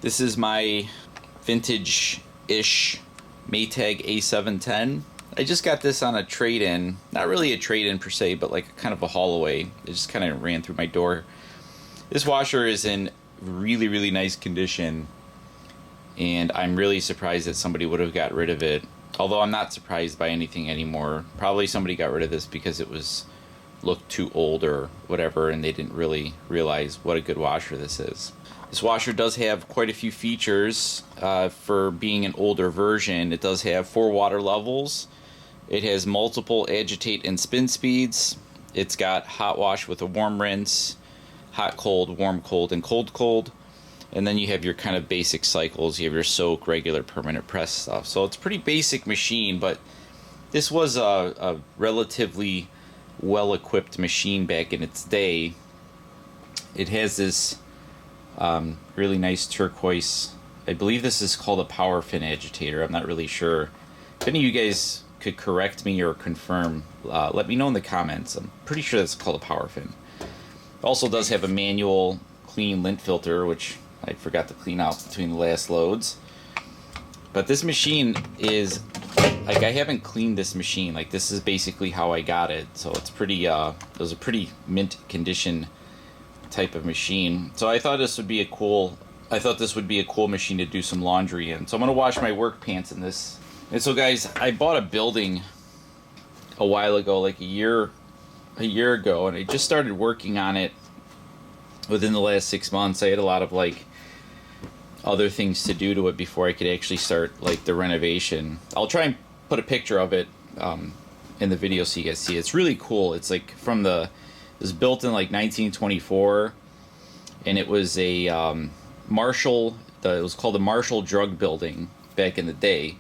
This is my vintage-ish Maytag A710. I just got this on a trade-in. Not really a trade-in per se, but like kind of a haul away. It just kind of ran through my door. This washer is in really, really nice condition, and I'm really surprised that somebody would have got rid of it. Although I'm not surprised by anything anymore. Probably somebody got rid of this because it looked too old or whatever, and they didn't really realize what a good washer this is. This washer does have quite a few features for being an older version. It does have 4 water levels. It has multiple agitate and spin speeds. It's got hot wash with a warm rinse, hot cold, warm cold, and cold cold. And then you have your kind of basic cycles. You have your soak, regular, permanent press stuff. So it's a pretty basic machine, but this was a relatively well-equipped machine back in its day. It has this really nice turquoise, I believe this is called a power fin agitator. I'm not really sure. If any of you guys could correct me or confirm, let me know in the comments. I'm pretty sure that's called a power fin. It also does have a manual clean lint filter, which I forgot to clean out between the last loads. But this machine is, like, I haven't cleaned this machine. Like, this is basically how I got it. So it's pretty, it was a pretty mint condition type of machine. So I thought this would be a cool, machine to do some laundry in. So I'm gonna wash my work pants in this. And so guys, I bought a building a while ago, like a year ago, and I just started working on it within the last 6 months. I had a lot of like other things to do to it before I could actually start like the renovation. I'll try and put a picture of it in the video so you guys see. It's really cool. It's like it was built in like 1924, and it was a Marshall. It was called the Marshall Drug Building back in the day,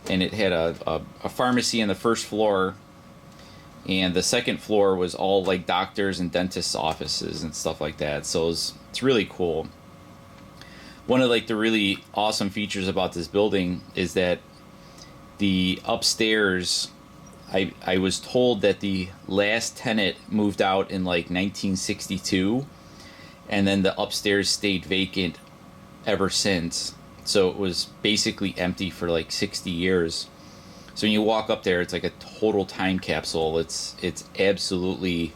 and it had a pharmacy on the first floor, and the second floor was all like doctors and dentists' offices and stuff like that. So it's really cool. One of like the really awesome features about this building is that the upstairs, I was told that the last tenant moved out in like 1962, and then the upstairs stayed vacant ever since. So it was basically empty for like 60 years. So when you walk up there, it's like a total time capsule. It's absolutely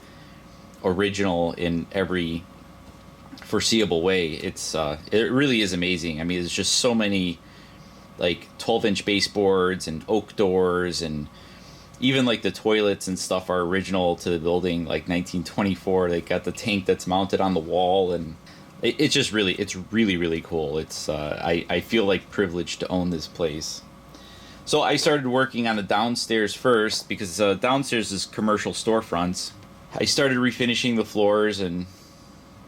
original in every foreseeable way. It really is amazing. I mean, there's just so many like 12-inch baseboards and oak doors, and even like the toilets and stuff are original to the building, like 1924. They got the tank that's mounted on the wall, and it's really, really cool. I feel like privileged to own this place. So I started working on the downstairs first, because downstairs is commercial storefronts. I started refinishing the floors and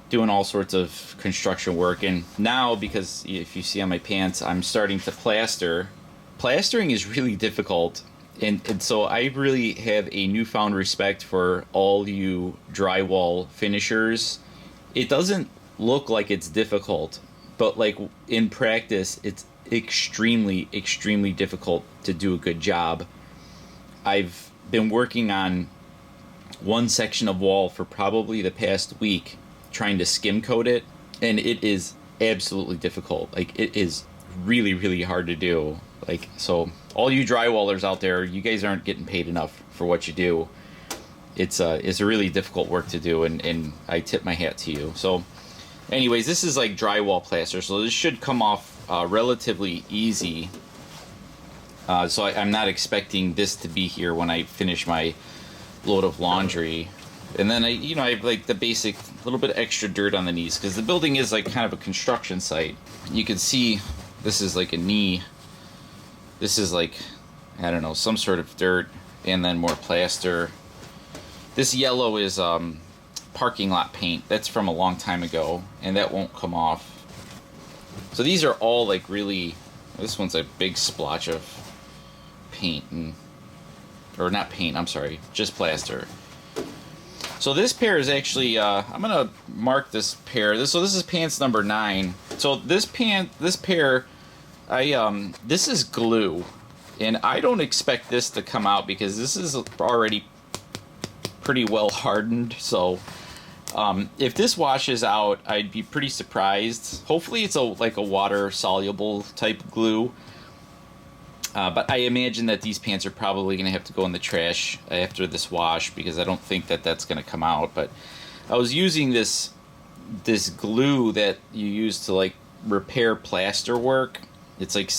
doing all sorts of construction work, and now, because if you see on my pants, I'm starting to plaster. Plastering is really difficult, and so I really have a newfound respect for all you drywall finishers. It doesn't look like it's difficult, but like in practice, it's extremely, extremely difficult to do a good job. I've been working on one section of wall for probably the past week, trying to skim coat it, and it is absolutely difficult. Like, it is really, really hard to do. Like, so all you drywallers out there, you guys aren't getting paid enough for what you do. It's a really difficult work to do, and I tip my hat to you. So anyways, this is like drywall plaster, so this should come off relatively easy. So I'm not expecting this to be here when I finish my load of laundry. And then I have like the basic little bit of extra dirt on the knees, because the building is like kind of a construction site. You can see this is like a knee. This is like, I don't know, some sort of dirt, and then more plaster. This yellow is parking lot paint. That's from a long time ago, and that won't come off. So these are all like really, this one's a big splotch of paint, or not paint, I'm sorry, just plaster. So this pair is actually, I'm gonna mark this pair. So this is pants number 9. So this pair, this is glue, and I don't expect this to come out because this is already pretty well hardened. So If this washes out, I'd be pretty surprised. Hopefully it's like a water soluble type glue. But I imagine that these pants are probably going to have to go in the trash after this wash, because I don't think that that's going to come out. But I was using this glue that you use to like repair plaster work. It's like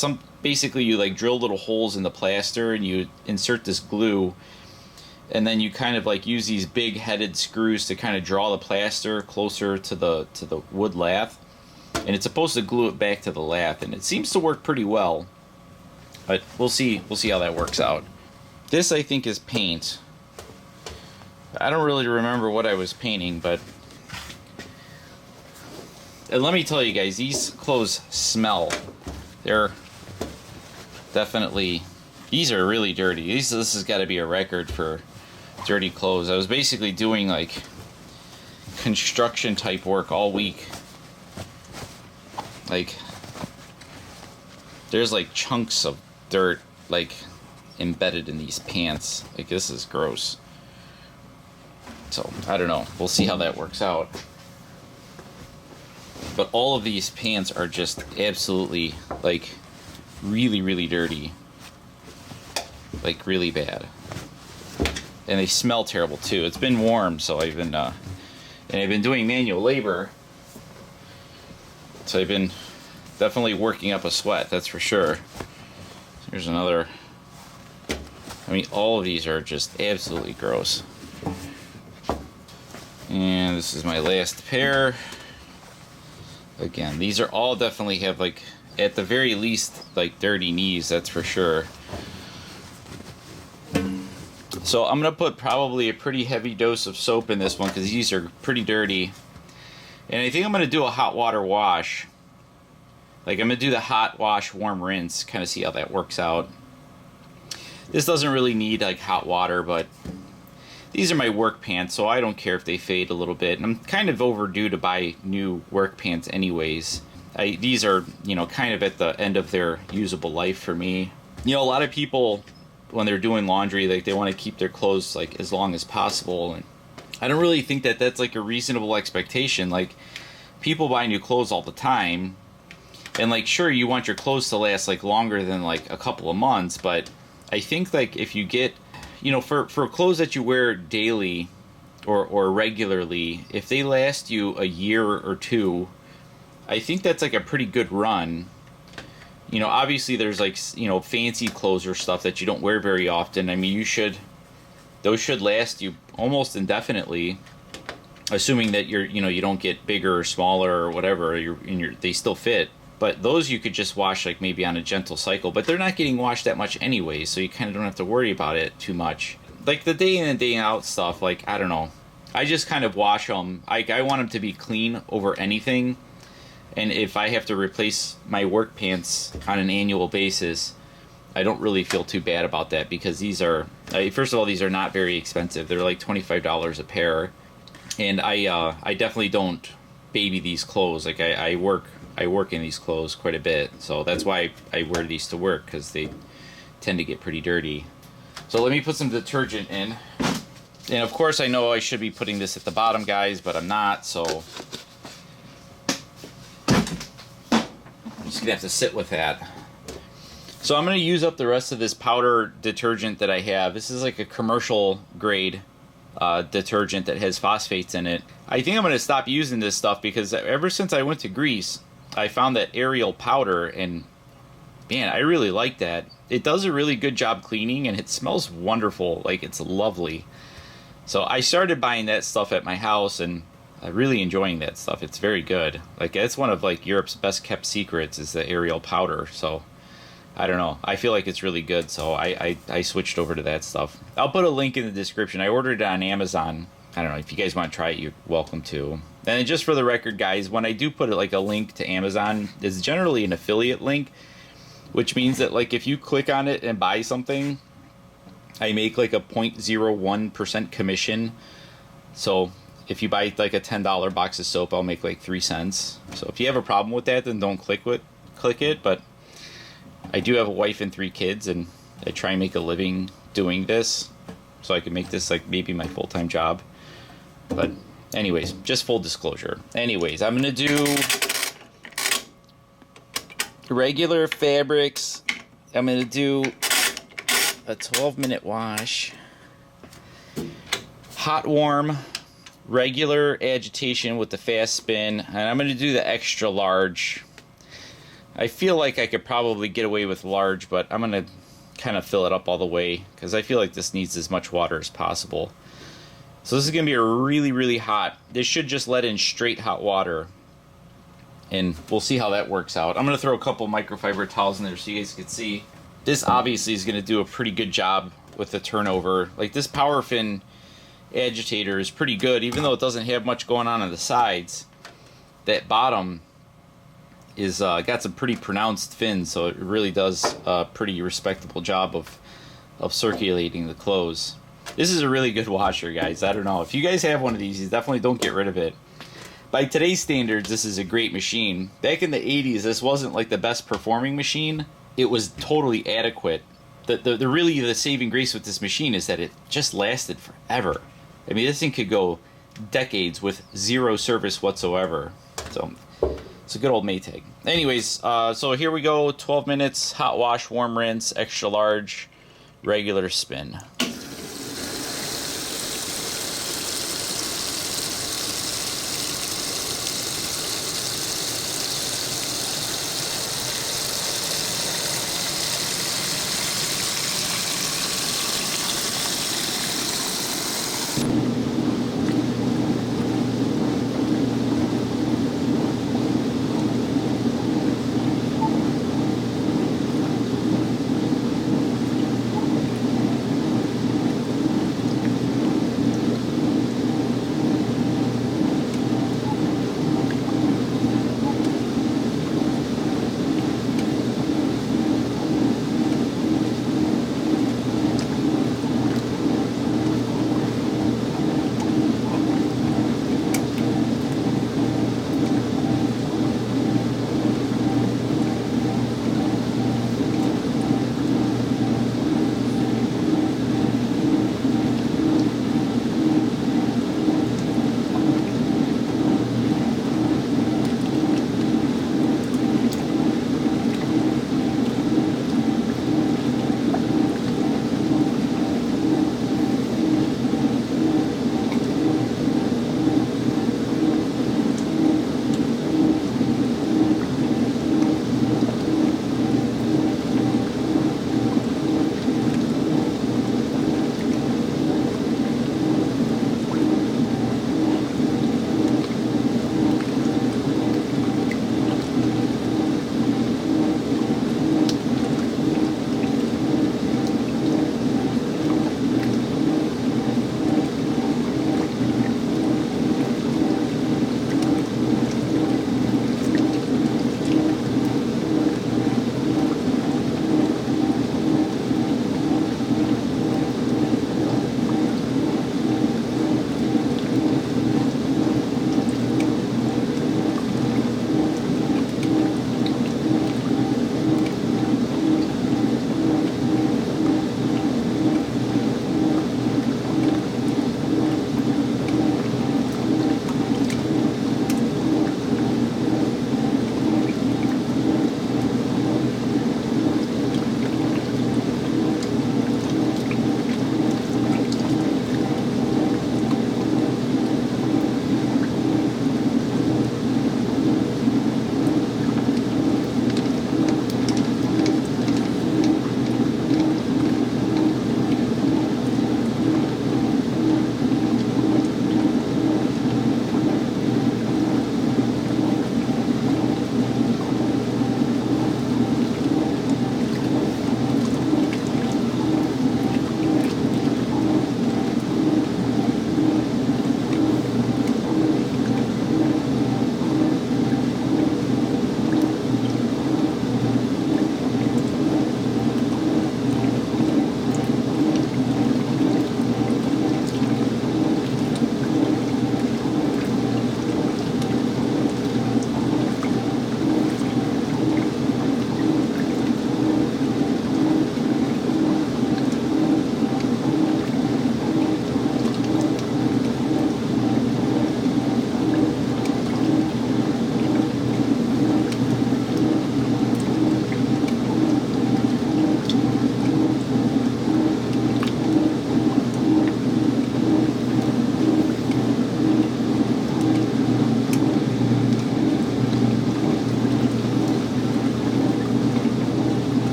basically you like drill little holes in the plaster and you insert this glue, and then you kind of like use these big headed screws to kind of draw the plaster closer to the wood lath, and it's supposed to glue it back to the lath, and it seems to work pretty well. But we'll see how that works out. This I think is paint. I don't really remember what I was painting, but and let me tell you guys, these clothes smell. They're definitely, these are really dirty. This has got to be a record for dirty clothes. I was basically doing like construction type work all week. Like there's like chunks of dirt like embedded in these pants. Like this is gross. So I don't know. We'll see how that works out. But all of these pants are just absolutely like really, really dirty. Like really bad. And they smell terrible too. It's been warm, so I've been doing manual labor. So I've been definitely working up a sweat, that's for sure. Here's another. I mean, all of these are just absolutely gross. And this is my last pair. Again, these are all definitely have like, at the very least, like dirty knees, that's for sure. So I'm gonna put probably a pretty heavy dose of soap in this one because these are pretty dirty. And I think I'm gonna do a hot water wash. Like I'm gonna do the hot wash, warm rinse, kind of see how that works out. This doesn't really need like hot water, but these are my work pants, so I don't care if they fade a little bit. And I'm kind of overdue to buy new work pants anyways. These are, you know, kind of at the end of their usable life for me. You know, a lot of people, when they're doing laundry, like they want to keep their clothes like as long as possible, and I don't really think that that's like a reasonable expectation. Like people buy new clothes all the time, and like sure, you want your clothes to last like longer than like a couple of months, but I think like if you get, you know, for clothes that you wear daily or regularly, if they last you a year or two, I think that's like a pretty good run. You know, obviously there's like, you know, fancy clothes or stuff that you don't wear very often. I mean, those should last you almost indefinitely, assuming that you don't get bigger or smaller or whatever, they still fit. But those you could just wash like maybe on a gentle cycle, but they're not getting washed that much anyway, so you kind of don't have to worry about it too much. Like the day in and day out stuff, like, I don't know. I just kind of wash them. I want them to be clean over anything. And if I have to replace my work pants on an annual basis, I don't really feel too bad about that, because these are, first of all, these are not very expensive. They're like $25 a pair. And I definitely don't baby these clothes. Like I work in these clothes quite a bit, so that's why I wear these to work, because they tend to get pretty dirty. So let me put some detergent in. And of course I know I should be putting this at the bottom, guys, but I'm not, so I'm just gonna have to sit with that. So I'm gonna use up the rest of this powder detergent that I have. This is like a commercial grade detergent that has phosphates in it. I think I'm gonna stop using this stuff, because ever since I went to Greece, I found that Ariel powder, and man, I really like that. It does a really good job cleaning, and it smells wonderful. Like, it's lovely. So I started buying that stuff at my house, and I'm really enjoying that stuff. It's very good. Like, it's one of like Europe's best kept secrets is the Ariel powder. So I don't know. I feel like it's really good, so I switched over to that stuff. I'll put a link in the description. I ordered it on Amazon. I don't know, if you guys want to try it, you're welcome to. And just for the record, guys, when I do put like a link to Amazon, it's generally an affiliate link, which means that like if you click on it and buy something, I make like a 0.01% commission. So if you buy like a $10 box of soap, I'll make like 3 cents. So if you have a problem with that, then don't click it. But I do have a wife and 3 kids, and I try and make a living doing this, so I can make this like maybe my full-time job. But Anyways, just full disclosure. Anyways, I'm going to do regular fabrics. I'm going to do a 12-minute wash. Hot, warm, regular agitation with the fast spin. And I'm going to do the extra large. I feel like I could probably get away with large, but I'm going to kind of fill it up all the way because I feel like this needs as much water as possible. So this is going to be a really, really hot. This should just let in straight hot water. And we'll see how that works out. I'm going to throw a couple microfiber towels in there so you guys can see. This obviously is going to do a pretty good job with the turnover. Like this power fin agitator is pretty good, even though it doesn't have much going on the sides. That bottom is got some pretty pronounced fins, so it really does a pretty respectable job of circulating the clothes. This is a really good washer, guys. I don't know. If you guys have one of these, you definitely don't get rid of it. By today's standards, this is a great machine. Back in the 80s, this wasn't like the best performing machine. It was totally adequate. Really the saving grace with this machine is that it just lasted forever. I mean, this thing could go decades with zero service whatsoever. So it's a good old Maytag. Anyways, so here we go. 12 minutes, hot wash, warm rinse, extra large, regular spin.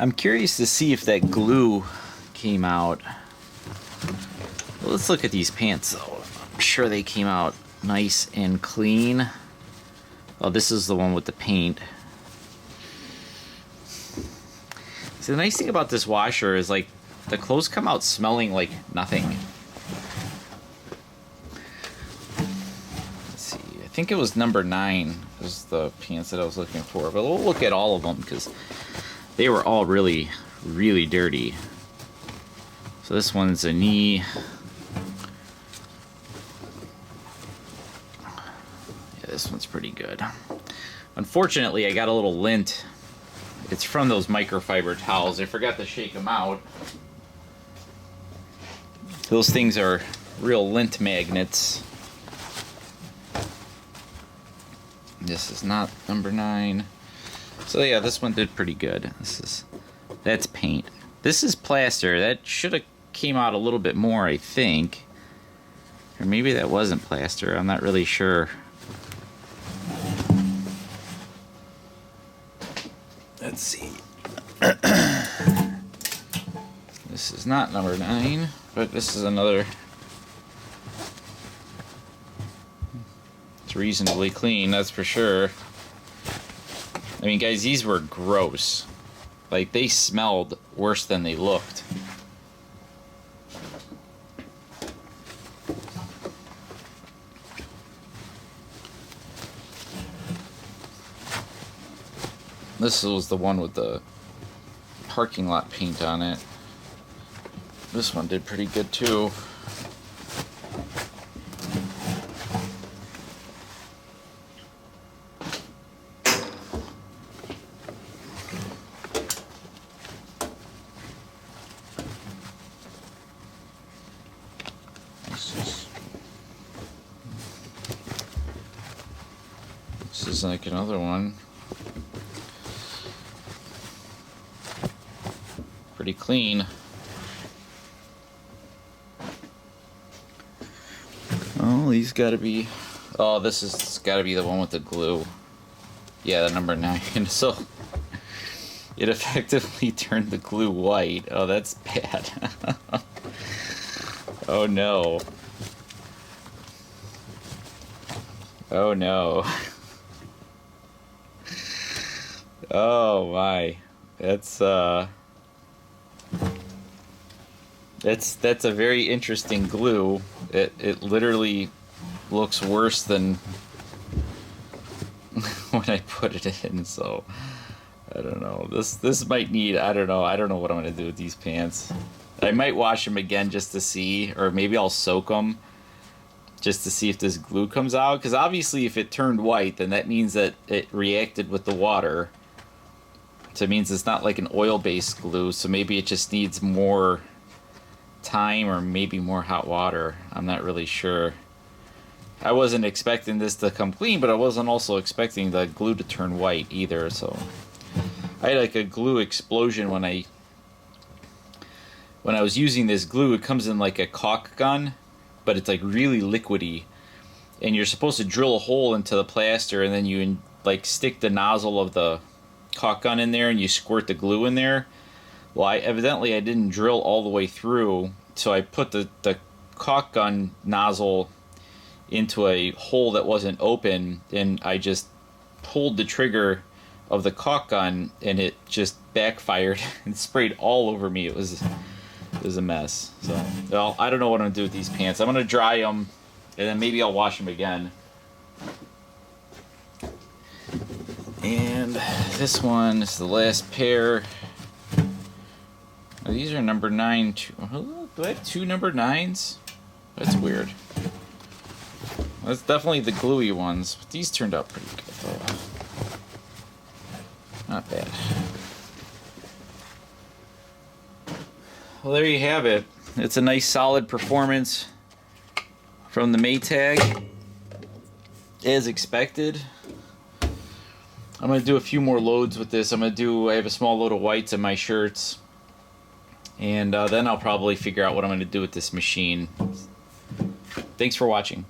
I'm curious to see if that glue came out. Well, let's look at these pants though. I'm sure they came out nice and clean. Oh, this is the one with the paint. So the nice thing about this washer is like the clothes come out smelling like nothing. Let's see, I think it was number 9 was the pants that I was looking for, but we'll look at all of them because they were all really, really dirty. So this one's a knee. Yeah, this one's pretty good. Unfortunately, I got a little lint. It's from those microfiber towels. I forgot to shake them out. Those things are real lint magnets. This is not number 9. So yeah, this one did pretty good. That's paint. This is plaster. That should have came out a little bit more, I think. Or maybe that wasn't plaster. I'm not really sure. Let's see. This is not number 9, but this is another. It's reasonably clean, that's for sure. I mean, guys, these were gross. Like, they smelled worse than they looked. This was the one with the parking lot paint on it. This one did pretty good too. This is like another one. Pretty clean. Oh, these gotta be. Oh, this has gotta be the one with the glue. Yeah, the number 9. So it effectively turned the glue white. Oh, that's bad. Oh no. Oh no. Oh my. That's a very interesting glue. It literally looks worse than when I put it in, so I don't know. This might need, I don't know what I'm gonna do with these pants. I might wash them again just to see, or maybe I'll soak them just to see if this glue comes out, because obviously if it turned white, then that means that it reacted with the water. So it means it's not like an oil-based glue, so maybe it just needs more time or maybe more hot water. I'm not really sure. I wasn't expecting this to come clean, but I wasn't also expecting the glue to turn white either, so I had like a glue explosion when I was using this glue. It comes in like a caulk gun, but it's like really liquidy, and you're supposed to drill a hole into the plaster and then you like stick the nozzle of the caulk gun in there and you squirt the glue in there. Well, I didn't drill all the way through, so I put the caulk gun nozzle into a hole that wasn't open, and I just pulled the trigger of the caulk gun, and it just backfired and sprayed all over me. It was a mess. So, well, I don't know what I'm gonna do with these pants. I'm gonna dry them, and then maybe I'll wash them again. And this one is the last pair. Oh, these are number 9. Do I have 2 number 9s? That's weird. That's definitely the gluey ones, but these turned out pretty good though. Not bad. Well, there you have it. It's a nice solid performance from the Maytag, as expected. I'm going to do a few more loads with this. I have a small load of whites in my shirts. And then I'll probably figure out what I'm going to do with this machine. Thanks for watching.